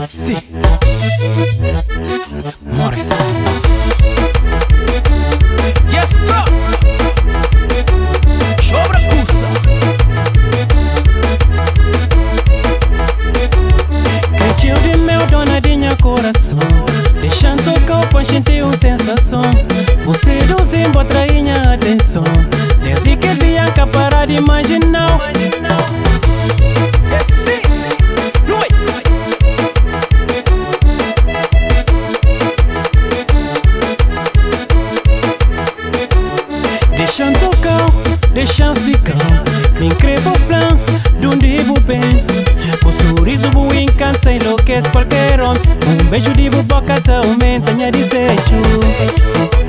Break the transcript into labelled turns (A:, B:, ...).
A: Sim. Morris. Yes, bro. Sobra cusa. Cantinho de mel, dona de minha coração. Deixando tocar o panche tem uma sensação. Você dozinho, atrair minha atenção. Desde que Bianca parar de imaginar. Deixa tocar, deixa explicar. Me incrível flan, donde vou bem. O sorriso vou encanta, enlouquece qualquer homem. Beijo de boca aumenta minha desejo.